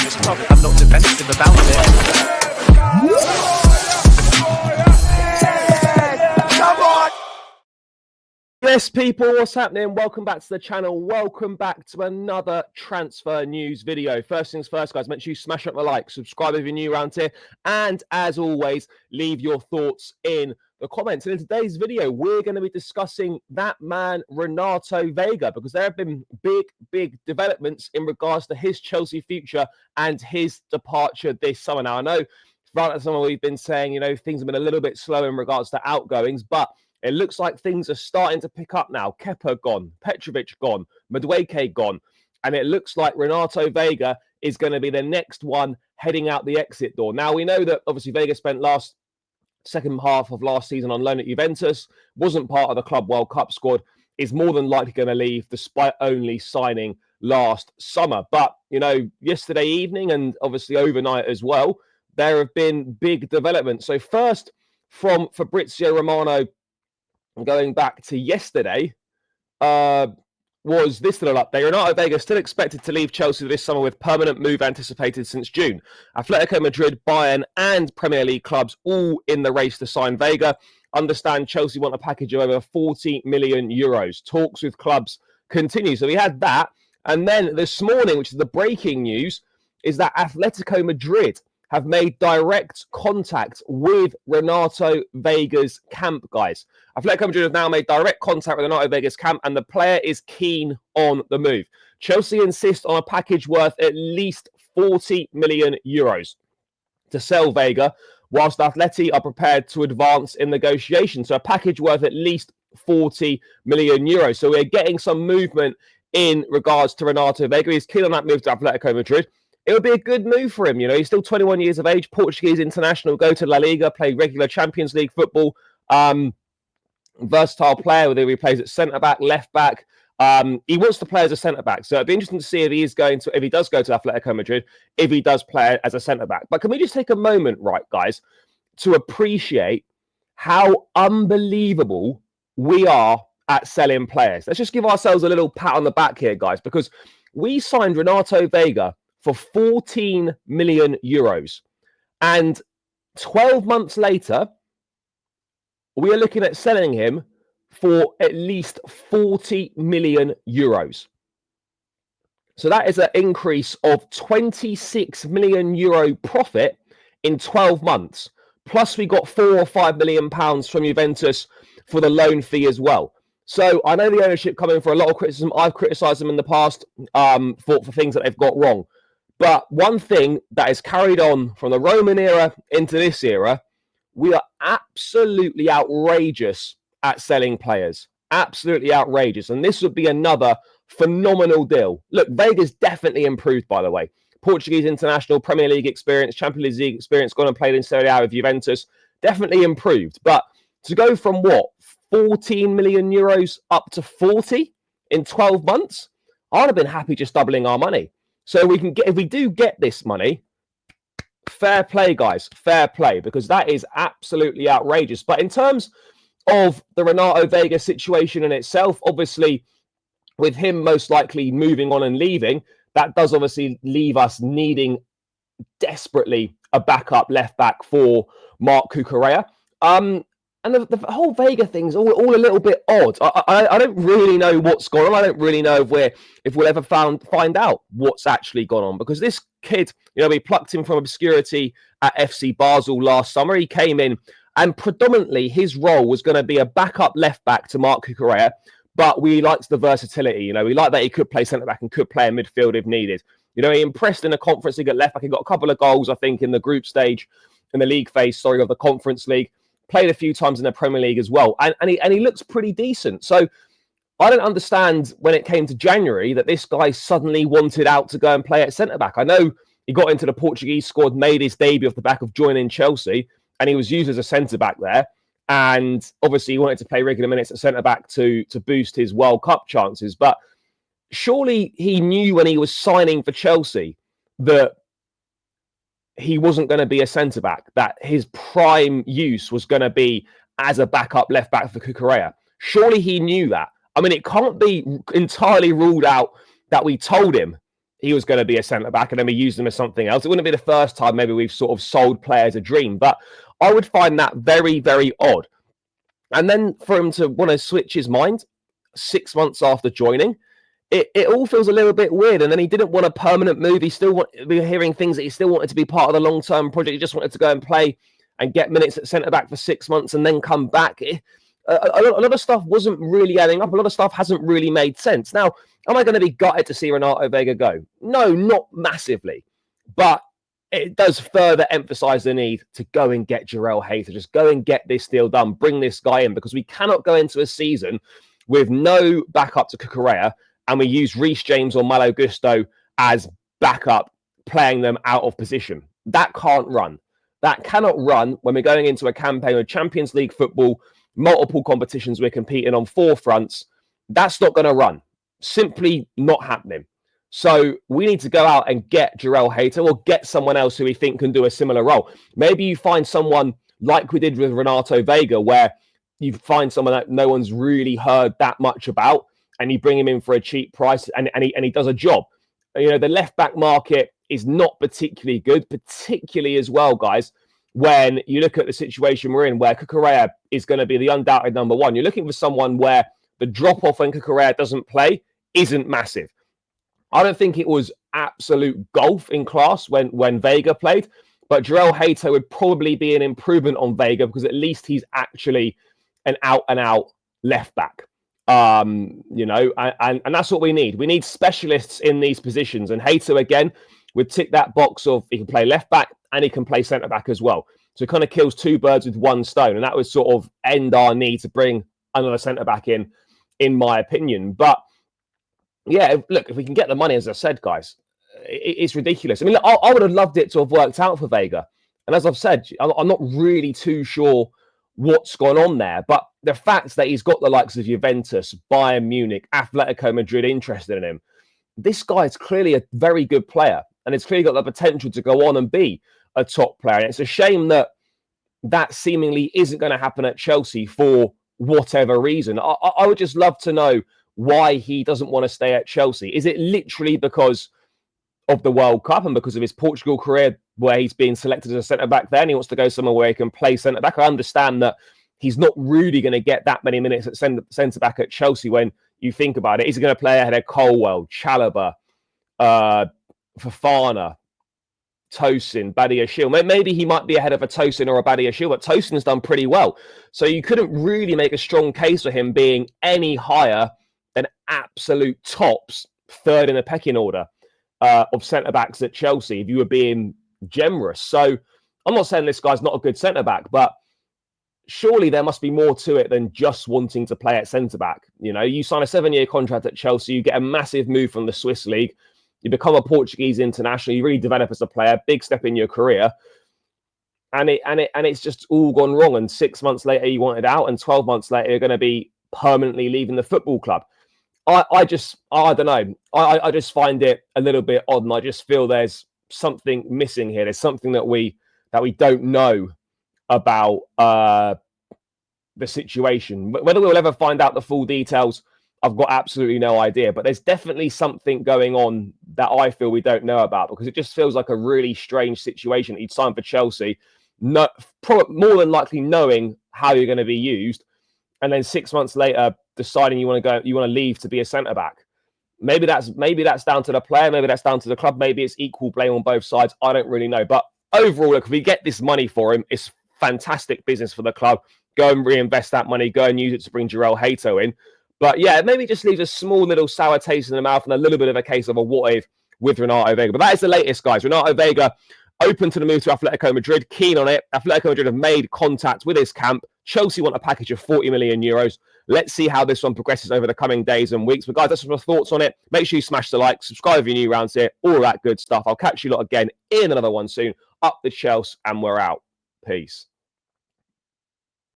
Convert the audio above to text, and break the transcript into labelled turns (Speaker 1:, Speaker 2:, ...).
Speaker 1: this club. I'm not defensive about it.
Speaker 2: Yes, people, what's happening? Welcome back to the channel. Welcome back to another transfer news video. First things first, guys, make sure you smash up the like, subscribe if you're new around here, and as always, leave your thoughts in the comments. And in today's video, we're going to be discussing that man, Renato Veiga, because there have been big developments in regards to his Chelsea future and his departure this summer. Now, I know throughout the summer we've been saying, you know, things have been a little bit slow in regards to outgoings, but it looks like things are starting to pick up now. Kepa gone, Petrovic gone, Madueke gone. And it looks like Renato Veiga is going to be the next one heading out the exit door. Now, we know that obviously Veiga spent second half of last season on loan at Juventus, wasn't part of the Club World Cup squad, is more than likely going to leave despite only signing last summer. But, you know, yesterday evening and obviously overnight as well, there have been big developments. So first, from Fabrizio Romano, going back to yesterday, was this little update. Renato Veiga still expected to leave Chelsea this summer with permanent move anticipated since June. Atletico Madrid, Bayern and Premier League clubs all in the race to sign Veiga. Understand Chelsea want a package of over 40 million euros. Talks with clubs continue. So we had that. And then this morning, which is the breaking news, is that Atletico Madrid have made direct contact with Renato Veiga's camp, guys. Atletico Madrid have now made direct contact with Renato Veiga's camp, and the player is keen on the move. Chelsea insist on a package worth at least 40 million euros to sell Veiga, whilst Atleti are prepared to advance in negotiations. So a package worth at least 40 million euros. So we're getting some movement in regards to Renato Veiga. He's keen on that move to Atletico Madrid. It would be a good move for him. You know, he's still 21 years of age, Portuguese international, go to La Liga, play regular Champions League football. Versatile player, whether he plays at centre-back, left-back. He wants to play as a centre-back. So it'd be interesting to see if he does go to Atletico Madrid, if he does play as a centre-back. But can we just take a moment, right, guys, to appreciate how unbelievable we are at selling players? Let's just give ourselves a little pat on the back here, guys, because we signed Renato Veiga for 14 million euros. And 12 months later, we are looking at selling him for at least 40 million euros. So that is an increase of 26 million euro profit in 12 months. Plus we got £4 or £5 million from Juventus for the loan fee as well. So I know the ownership coming for a lot of criticism. I've criticised them in the past for things that they've got wrong. But one thing that is carried on from the Roman era into this era, we are absolutely outrageous at selling players. Absolutely outrageous. And this would be another phenomenal deal. Look, Veiga's definitely improved, by the way. Portuguese international, Premier League experience, Champions League experience, gone and played in Serie A with Juventus. Definitely improved. But to go from what? 14 million euros up to 40 in 12 months? I'd have been happy just doubling our money. So we can get, if we do get this money, fair play, guys, fair play, because that is absolutely outrageous. But in terms of the Renato Veiga situation in itself, obviously, with him most likely moving on and leaving, that does obviously leave us needing desperately a backup left back for Marc Cucurella. And the whole Veiga thing's all a little bit odd. I don't really know what's gone on. I don't really know if we'll ever find out what's actually gone on. Because this kid, you know, we plucked him from obscurity at FC Basel last summer. He came in and predominantly his role was going to be a backup left back to Marc Cucurella. But we liked the versatility. You know, we liked that he could play centre back and could play in midfield if needed. You know, he impressed in the Conference League at left back. He got a couple of goals, I think, in the group stage, in the league phase, of the Conference League. Played a few times in the Premier League as well. And he looks pretty decent. So I don't understand when it came to January that this guy suddenly wanted out to go and play at centre-back. I know he got into the Portuguese squad, made his debut off the back of joining Chelsea, and he was used as a centre-back there. And obviously he wanted to play regular minutes at centre-back to boost his World Cup chances. But surely he knew when he was signing for Chelsea that he wasn't going to be a centre-back, that his prime use was going to be as a backup left-back for Cucurella. Surely he knew that. I mean, it can't be entirely ruled out that we told him he was going to be a centre-back and then we used him as something else. It wouldn't be the first time maybe we've sort of sold players a dream, but I would find that very, very odd. And then for him to want to switch his mind 6 months after joining, it all feels a little bit weird. And then he didn't want a permanent move. We're hearing things that he still wanted to be part of the long-term project. He just wanted to go and play and get minutes at centre-back for 6 months and then come back. A lot of stuff wasn't really adding up. A lot of stuff hasn't really made sense. Now, am I going to be gutted to see Renato Veiga go? No, not massively. But it does further emphasize the need to go and get Jarell Hayter. Just go and get this deal done. Bring this guy in, because we cannot go into a season with no backup to Cucurella and we use Reece James or Malo Gusto as backup, playing them out of position. That can't run. That cannot run when we're going into a campaign of Champions League football, multiple competitions we're competing on 4 fronts. That's not going to run. Simply not happening. So we need to go out and get Jarell Hayter or get someone else who we think can do a similar role. Maybe you find someone like we did with Renato Veiga, where you find someone that no one's really heard that much about and you bring him in for a cheap price and he does a job. You know, the left-back market is not particularly good, particularly as well, guys, when you look at the situation we're in, where Cucurella is going to be the undoubted number one. You're looking for someone where the drop-off when Cucurella doesn't play isn't massive. I don't think it was absolute golf in class when Veiga played, but Jarell Hayter would probably be an improvement on Veiga because at least he's actually an out-and-out left-back. You know, and that's what we need. We need specialists in these positions. And Hayter, again, would tick that box of he can play left-back and he can play centre-back as well. So it kind of kills 2 birds with 1 stone. And that would sort of end our need to bring another centre-back in my opinion. But yeah, look, if we can get the money, as I said, guys, it's ridiculous. I mean, I would have loved it to have worked out for Veiga. And as I've said, I'm not really too sure what's gone on there. But the fact that he's got the likes of Juventus, Bayern Munich, Atletico Madrid interested in him, this guy is clearly a very good player. And it's clearly got the potential to go on and be a top player. And it's a shame that that seemingly isn't going to happen at Chelsea for whatever reason. I would just love to know why he doesn't want to stay at Chelsea. Is it literally because of the World Cup and because of his Portugal career, where he's being selected as a centre-back there and he wants to go somewhere where he can play centre-back? I understand that he's not really going to get that many minutes at centre-back at Chelsea when you think about it. Is he going to play ahead of Colwell, Chalobah, Fofana, Tosin, Badiashile? Maybe he might be ahead of a Tosin or a Badiashile, but Tosin's done pretty well. So you couldn't really make a strong case for him being any higher than absolute tops, 3rd in the pecking order of centre-backs at Chelsea, if you were being generous. So I'm not saying this guy's not a good centre-back, but surely there must be more to it than just wanting to play at centre-back. You know, you sign a 7-year contract at Chelsea, you get a massive move from the Swiss league, you become a Portuguese international, you really develop as a player, big step in your career, and it's just all gone wrong. And 6 months later, you wanted out, and 12 months later, you're going to be permanently leaving the football club. I don't know. I just find it a little bit odd, and I just feel there's something missing here. There's something that we don't know about the situation. Whether we'll ever find out the full details, I've got absolutely no idea. But there's definitely something going on that I feel we don't know about, because it just feels like a really strange situation. He'd signed for Chelsea, more than likely knowing how you're going to be used, and then 6 months later deciding you want to leave to be a centre back. Maybe that's down to the player, maybe that's down to the club, maybe it's equal blame on both sides. I don't really know. But overall, look, if we get this money for him, it's fantastic business for the club. Go and reinvest that money, go and use it to bring Jarell Hayter in. But yeah, maybe just leaves a small little sour taste in the mouth and a little bit of a case of a what if with Renato Veiga. But that is the latest, guys. Renato Veiga open to the move to Atletico Madrid, keen on it. Atletico Madrid have made contact with his camp. Chelsea want a package of 40 million euros. Let's see how this one progresses over the coming days and weeks. But guys, that's my thoughts on it. Make sure you smash the like, subscribe if you're new around here, all that good stuff. I'll catch you lot again in another one soon. Up the Chelsea, and we're out. Peace.